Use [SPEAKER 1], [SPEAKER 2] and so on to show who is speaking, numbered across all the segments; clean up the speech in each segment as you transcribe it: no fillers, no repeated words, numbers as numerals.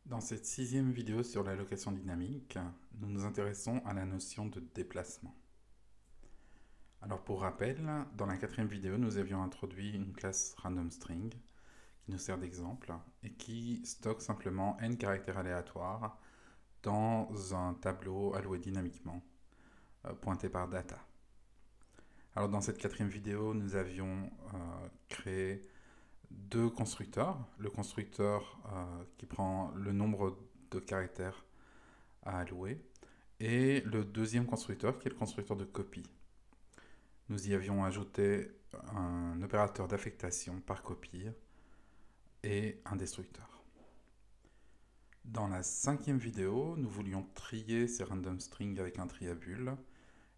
[SPEAKER 1] Dans cette sixième vidéo sur la location dynamique, nous nous intéressons à la notion de déplacement. Alors pour rappel, dans la quatrième vidéo, nous avions introduit une classe randomString qui nous sert d'exemple et qui stocke simplement n caractères aléatoires dans un tableau alloué dynamiquement, pointé par data. Alors dans cette quatrième vidéo, nous avions créé deux constructeurs. Le constructeur qui prend le nombre de caractères à allouer et le deuxième constructeur qui est le constructeur de copie. Nous y avions ajouté un opérateur d'affectation par copie et un destructeur. Dans la cinquième vidéo, nous voulions trier ces random strings avec un triabule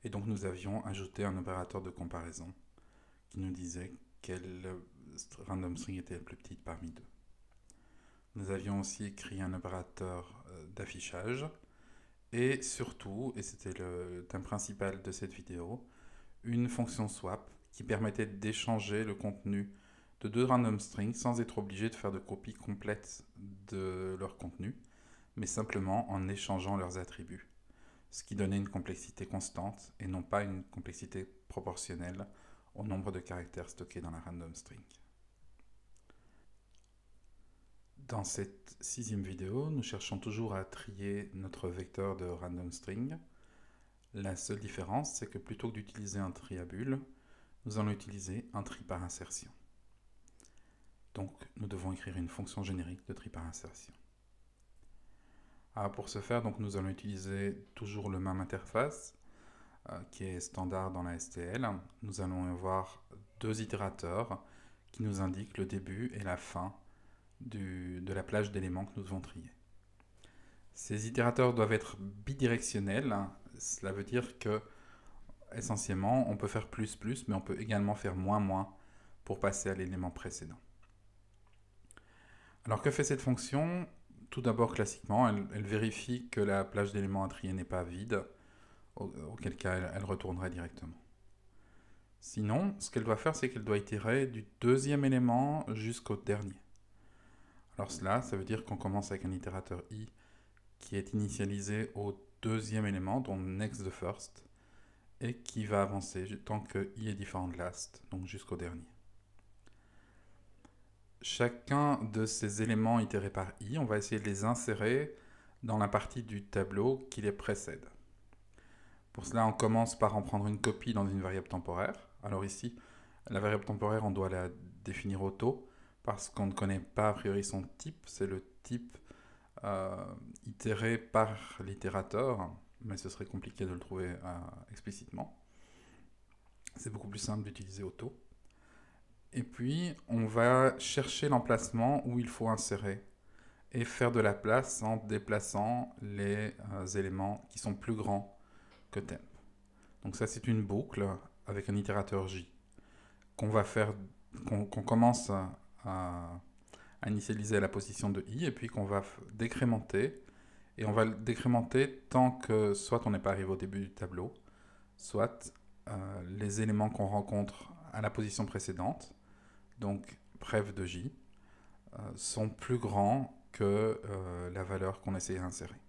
[SPEAKER 1] et donc nous avions ajouté un opérateur de comparaison qui nous disait quelle random string était la plus petite parmi deux. Nous avions aussi écrit un opérateur d'affichage et surtout, et c'était le thème principal de cette vidéo, une fonction swap qui permettait d'échanger le contenu de deux random strings sans être obligé de faire de copie complète de leur contenu, mais simplement en échangeant leurs attributs, ce qui donnait une complexité constante et non pas une complexité proportionnelle au nombre de caractères stockés dans la random string. Dans cette sixième vidéo, nous cherchons toujours à trier notre vecteur de random string. La seule différence, c'est que plutôt que d'utiliser un triabule, nous allons utiliser un tri par insertion. Donc, nous devons écrire une fonction générique de tri par insertion. Alors, pour ce faire, donc, nous allons utiliser toujours le même interface, qui est standard dans la STL. Nous allons avoir deux itérateurs qui nous indiquent le début et la fin de la plage d'éléments que nous devons trier. Ces itérateurs doivent être bidirectionnels. Cela veut dire que, essentiellement, on peut faire plus, mais on peut également faire moins pour passer à l'élément précédent. Alors, que fait cette fonction? Tout d'abord, classiquement, elle vérifie que la plage d'éléments à trier n'est pas vide, auquel cas elle retournerait directement. Sinon, ce qu'elle doit faire, c'est qu'elle doit itérer du deuxième élément jusqu'au dernier. Alors cela, ça veut dire qu'on commence avec un itérateur i qui est initialisé au deuxième élément, donc next the first, et qui va avancer tant que i est différent de last, donc jusqu'au dernier. Chacun de ces éléments itérés par i, on va essayer de les insérer dans la partie du tableau qui les précède. Pour cela, on commence par en prendre une copie dans une variable temporaire. Alors ici, la variable temporaire, on doit la définir auto, parce qu'on ne connaît pas a priori son type. C'est le type itéré par l'itérateur, mais ce serait compliqué de le trouver explicitement. C'est beaucoup plus simple d'utiliser auto. Et puis, on va chercher l'emplacement où il faut insérer et faire de la place en déplaçant les éléments qui sont plus grands que temp. Donc ça, c'est une boucle avec un itérateur j qu'on commence à initialiser à la position de i et puis qu'on va décrémenter. Et on va le décrémenter tant que soit on n'est pas arrivé au début du tableau, soit les éléments qu'on rencontre à la position précédente, donc bref de j, sont plus grands que la valeur qu'on essaie d'insérer.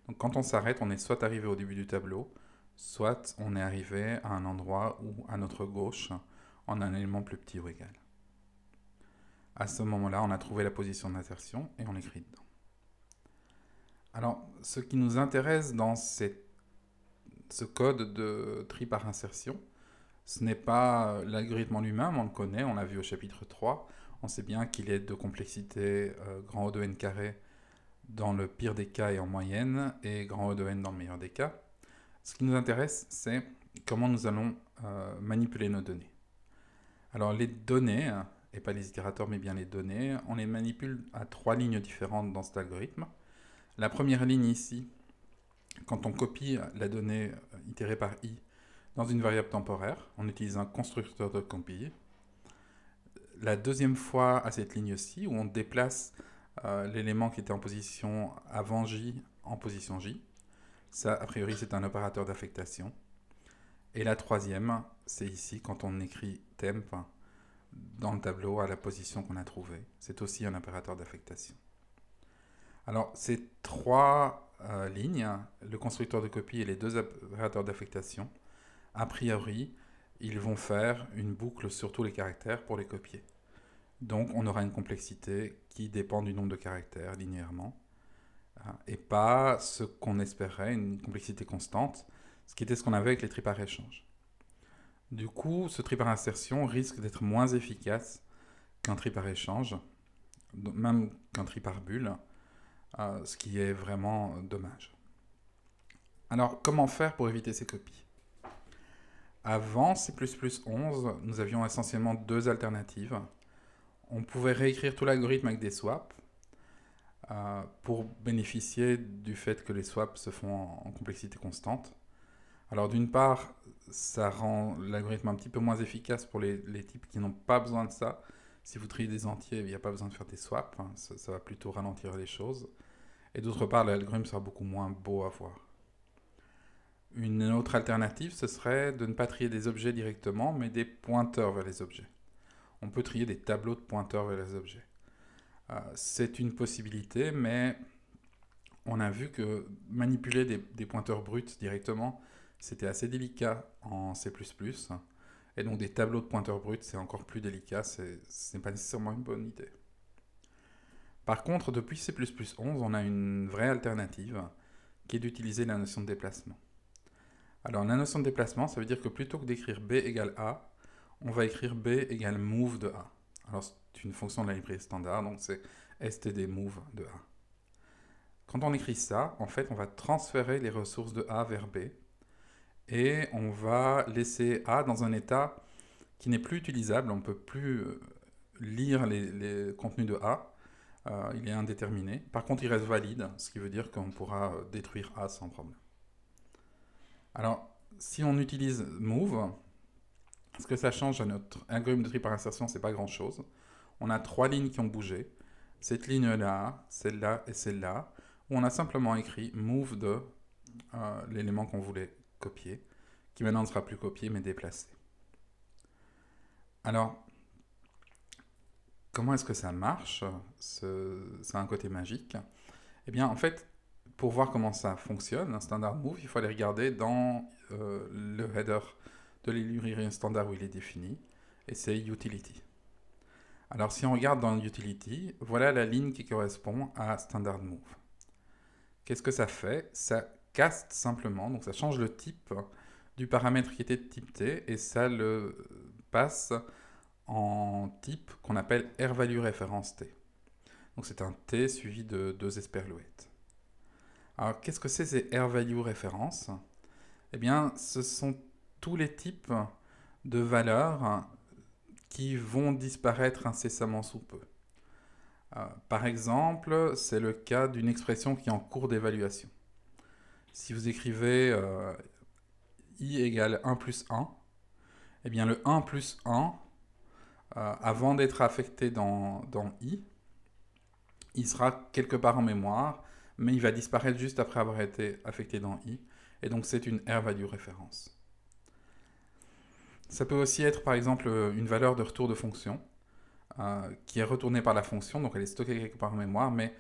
[SPEAKER 1] Donc quand on s'arrête, on est soit arrivé au début du tableau, soit on est arrivé à un endroit où, à notre gauche, on a un élément plus petit ou égal. À ce moment-là, on a trouvé la position d'insertion et on écrit dedans. Alors, ce qui nous intéresse dans ce code de tri par insertion, ce n'est pas l'algorithme en lui-même, on le connaît, on l'a vu au chapitre 3. On sait bien qu'il est de complexité grand O de n carré dans le pire des cas et en moyenne, et grand O de n dans le meilleur des cas. Ce qui nous intéresse, c'est comment nous allons manipuler nos données. Alors les données, et pas les itérateurs, mais bien les données, on les manipule à trois lignes différentes dans cet algorithme. La première ligne ici, quand on copie la donnée itérée par i dans une variable temporaire, on utilise un constructeur de copie. La deuxième fois à cette ligne-ci, où on déplace l'élément qui était en position avant j en position j. Ça, a priori, c'est un opérateur d'affectation. Et la troisième, c'est ici, quand on écrit temp dans le tableau à la position qu'on a trouvée. C'est aussi un opérateur d'affectation. Alors, ces trois lignes, le constructeur de copie et les deux opérateurs d'affectation, a priori, ils vont faire une boucle sur tous les caractères pour les copier. Donc, on aura une complexité qui dépend du nombre de caractères linéairement, et pas ce qu'on espérait, une complexité constante, ce qui était ce qu'on avait avec les tripes par échange. Du coup, ce tri par insertion risque d'être moins efficace qu'un tri par échange, même qu'un tri par bulle, ce qui est vraiment dommage. Alors, comment faire pour éviter ces copies? Avant C++11, nous avions essentiellement deux alternatives. On pouvait réécrire tout l'algorithme avec des swaps pour bénéficier du fait que les swaps se font en complexité constante. Alors d'une part, ça rend l'algorithme un petit peu moins efficace pour les types qui n'ont pas besoin de ça. Si vous triez des entiers, il n'y a pas besoin de faire des swaps, hein, ça va plutôt ralentir les choses. Et d'autre part, l'algorithme sera beaucoup moins beau à voir. Une autre alternative, ce serait de ne pas trier des objets directement, mais des pointeurs vers les objets. On peut trier des tableaux de pointeurs vers les objets. C'est une possibilité, mais on a vu que manipuler des pointeurs bruts directement, c'était assez délicat en C++. Et donc des tableaux de pointeurs bruts, c'est encore plus délicat, ce n'est pas nécessairement une bonne idée. Par contre, depuis C++11, on a une vraie alternative, qui est d'utiliser la notion de déplacement. Alors la notion de déplacement, ça veut dire que plutôt que d'écrire b égale a, on va écrire b égale move de a. Alors c'est une fonction de la librairie standard, donc c'est std move de a. Quand on écrit ça, en fait, on va transférer les ressources de a vers b, et on va laisser a dans un état qui n'est plus utilisable, on ne peut plus lire les contenus de a, il est indéterminé. Par contre, il reste valide, ce qui veut dire qu'on pourra détruire a sans problème. Alors, si on utilise move, ce que ça change à notre algorithme de tri par insertion, c'est pas grand-chose. On a trois lignes qui ont bougé. Cette ligne-là, celle-là et celle-là, où on a simplement écrit move de l'élément qu'on voulait copier, qui maintenant ne sera plus copié mais déplacé. Alors, comment est-ce que ça marche? Ça a un côté magique. Eh bien, en fait, pour voir comment ça fonctionne, un standard move, il faut aller regarder dans le header de la librairie standard où il est défini, et c'est utility. Alors si on regarde dans utility, voilà la ligne qui correspond à standard move. Qu'est-ce que ça fait? Ça caste simplement, donc ça change le type du paramètre qui était de type t, et ça le passe en type qu'on appelle R-value référence t. Donc c'est un t suivi de deux esperluettes. Alors qu'est-ce que c'est ces R-value références? Eh bien, ce sont tous les types de valeurs qui vont disparaître incessamment sous peu. Par exemple, c'est le cas d'une expression qui est en cours d'évaluation. Si vous écrivez i égale 1 plus 1, eh bien le 1 plus 1, avant d'être affecté dans i, il sera quelque part en mémoire, mais il va disparaître juste après avoir été affecté dans i, et donc c'est une R-value référence. Ça peut aussi être par exemple une valeur de retour de fonction qui est retournée par la fonction, donc elle est stockée quelque part en mémoire, mais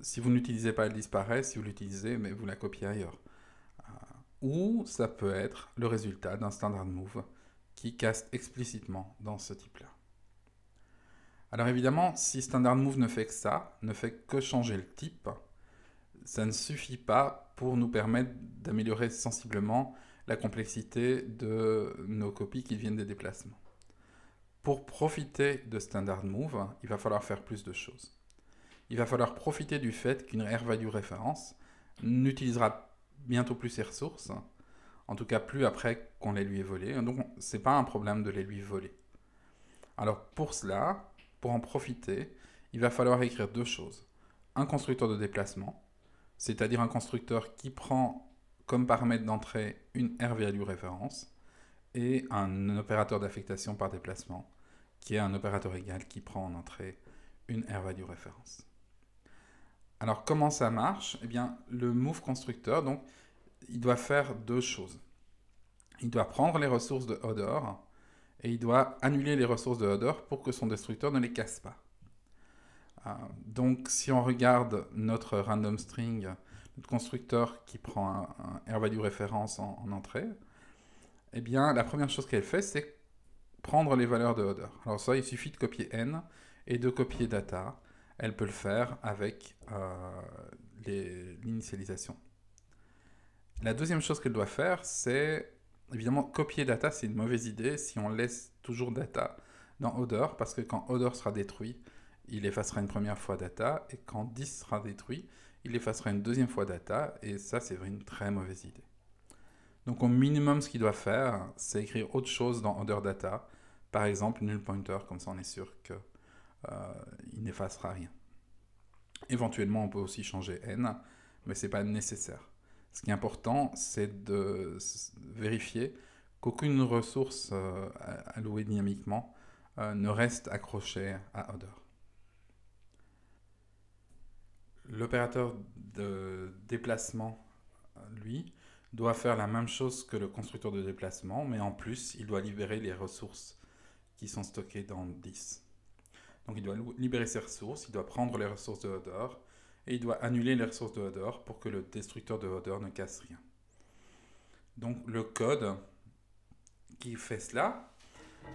[SPEAKER 1] si vous ne l'utilisez pas, elle disparaît, si vous l'utilisez, mais vous la copiez ailleurs. Ou ça peut être le résultat d'un standard move qui caste explicitement dans ce type-là. Alors évidemment, si standard move ne fait que ça, ne fait que changer le type, ça ne suffit pas pour nous permettre d'améliorer sensiblement la complexité de nos copies qui viennent des déplacements. Pour profiter de standard move, il va falloir faire plus de choses. Il va falloir profiter du fait qu'une R-value référence n'utilisera bientôt plus ses ressources, en tout cas plus après qu'on les lui ait volées, donc ce n'est pas un problème de les lui voler. Alors pour cela, pour en profiter, il va falloir écrire deux choses. Un constructeur de déplacement, c'est-à-dire un constructeur qui prend comme paramètre d'entrée une R-value référence, et un opérateur d'affectation par déplacement, qui est un opérateur égal qui prend en entrée une R-value référence. Alors comment ça marche? Eh bien, le move constructeur, donc, il doit faire deux choses. Il doit prendre les ressources de Hodor, et il doit annuler les ressources de Hodor pour que son destructeur ne les casse pas. Donc, si on regarde notre random string, notre constructeur qui prend un R-value référence en entrée, eh bien, la première chose qu'elle fait, c'est prendre les valeurs de order. Alors ça, il suffit de copier n et de copier data. Elle peut le faire avec l'initialisation. La deuxième chose qu'elle doit faire, c'est évidemment copier data, c'est une mauvaise idée si on laisse toujours data dans order, parce que quand order sera détruit, il effacera une première fois data, et quand 10 sera détruit, il effacera une deuxième fois data, et ça, c'est une très mauvaise idée. Donc au minimum, ce qu'il doit faire, c'est écrire autre chose dans order data, par exemple null pointer, comme ça on est sûr qu'il n'effacera rien. Éventuellement, on peut aussi changer n, mais ce n'est pas nécessaire. Ce qui est important, c'est de vérifier qu'aucune ressource allouée dynamiquement ne reste accrochée à order. L'opérateur de déplacement, lui, doit faire la même chose que le constructeur de déplacement, mais en plus, il doit libérer les ressources qui sont stockées dans 10. Donc il doit libérer ses ressources, il doit prendre les ressources de order, et il doit annuler les ressources de order pour que le destructeur de order ne casse rien. Donc le code qui fait cela,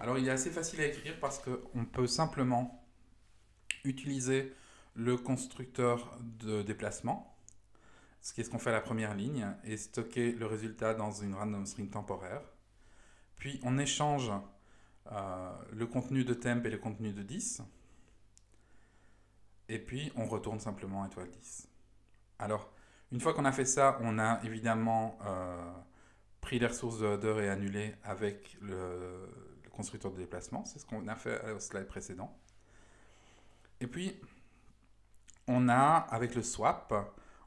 [SPEAKER 1] alors il est assez facile à écrire parce qu'on peut simplement utiliser le constructeur de déplacement, ce qui est ce qu'on fait à la première ligne, et stocker le résultat dans une random string temporaire. Puis on échange le contenu de temp et le contenu de 10. Et puis on retourne simplement étoile 10. Alors, une fois qu'on a fait ça, on a évidemment pris les ressources de order et annulé avec le constructeur de déplacement. C'est ce qu'on a fait au slide précédent. Et puis, on a, avec le swap,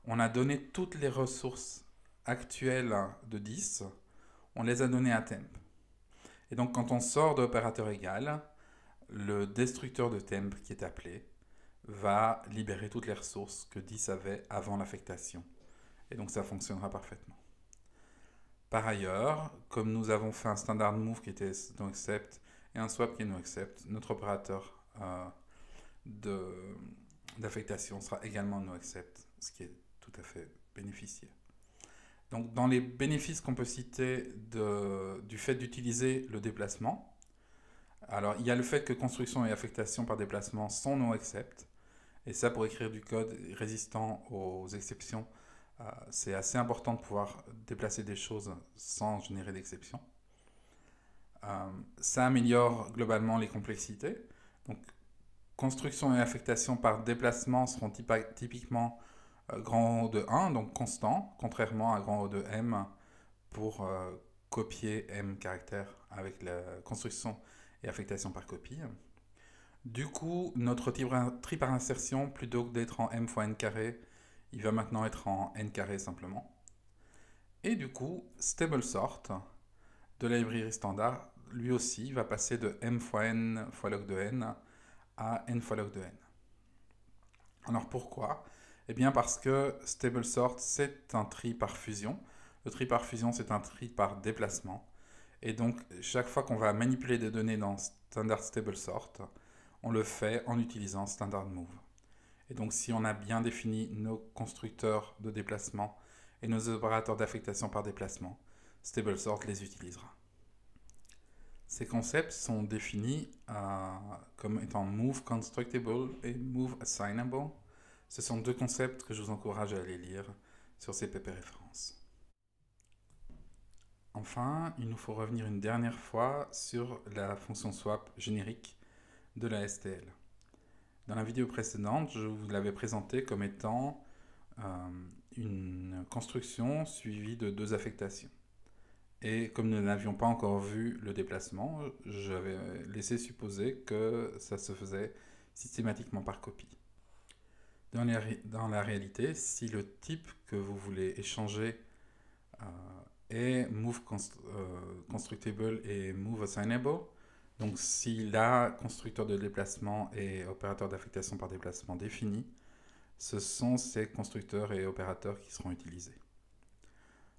[SPEAKER 1] on a donné toutes les ressources actuelles de 10, on les a données à temp. Et donc, quand on sort de l'opérateur égal, le destructeur de temp qui est appelé va libérer toutes les ressources que 10 avait avant l'affectation. Et donc ça fonctionnera parfaitement. Par ailleurs, comme nous avons fait un standard move qui était noAccept et un swap qui est noAccept, notre opérateur d'affectation sera également noAccept, ce qui est tout à fait bénéficié. Donc dans les bénéfices qu'on peut citer du fait d'utiliser le déplacement, alors il y a le fait que construction et affectation par déplacement sont noAccept. Et ça, pour écrire du code résistant aux exceptions, c'est assez important de pouvoir déplacer des choses sans générer d'exceptions. Ça améliore globalement les complexités. Donc, construction et affectation par déplacement seront typiquement grand O de 1, donc constant, contrairement à grand O de M pour copier M caractères avec la construction et affectation par copie. Du coup, notre tri par insertion, plutôt que d'être en m fois n carré, il va maintenant être en n carré simplement. Et du coup, stable sort de la librairie standard, lui aussi, va passer de m fois n fois log de n à n fois log de n. Alors pourquoi? Eh bien parce que stable sort, c'est un tri par fusion. Le tri par fusion, c'est un tri par déplacement. Et donc, chaque fois qu'on va manipuler des données dans standard stable sort, on le fait en utilisant standard move. Et donc si on a bien défini nos constructeurs de déplacement et nos opérateurs d'affectation par déplacement, stable sort les utilisera. Ces concepts sont définis comme étant move constructible et move assignable. Ce sont deux concepts que je vous encourage à aller lire sur CPP références. Enfin, il nous faut revenir une dernière fois sur la fonction swap générique de la STL. Dans la vidéo précédente, je vous l'avais présenté comme étant une construction suivie de deux affectations. Et comme nous n'avions pas encore vu le déplacement, j'avais laissé supposer que ça se faisait systématiquement par copie. Dans la réalité, si le type que vous voulez échanger est move constructible et move assignable, donc si la constructeur de déplacement et opérateur d'affectation par déplacement défini, ce sont ces constructeurs et opérateurs qui seront utilisés.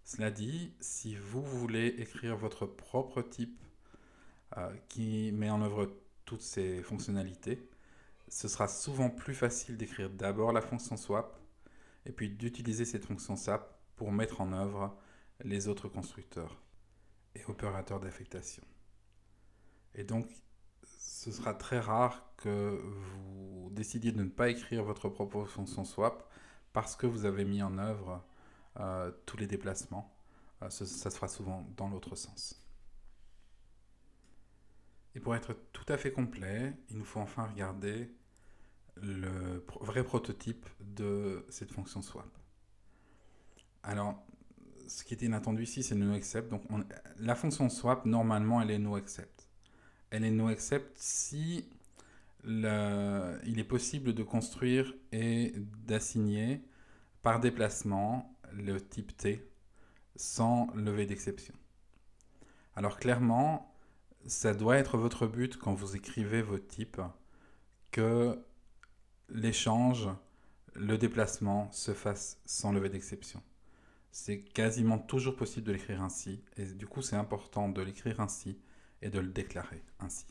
[SPEAKER 1] Cela dit, si vous voulez écrire votre propre type qui met en œuvre toutes ces fonctionnalités, ce sera souvent plus facile d'écrire d'abord la fonction swap et puis d'utiliser cette fonction swap pour mettre en œuvre les autres constructeurs et opérateurs d'affectation. Et donc, ce sera très rare que vous décidiez de ne pas écrire votre propre fonction swap parce que vous avez mis en œuvre tous les déplacements. Ça se fera souvent dans l'autre sens. Et pour être tout à fait complet, il nous faut enfin regarder le vrai prototype de cette fonction swap. Alors, ce qui est inattendu ici, c'est le noAccept. Donc, la fonction swap, normalement, elle est noAccept. Elle est noAccept si il est possible de construire et d'assigner par déplacement le type T sans lever d'exception. Alors clairement, ça doit être votre but quand vous écrivez votre type que l'échange, le déplacement se fasse sans lever d'exception. C'est quasiment toujours possible de l'écrire ainsi, et du coup c'est important de l'écrire ainsi et de le déclarer ainsi.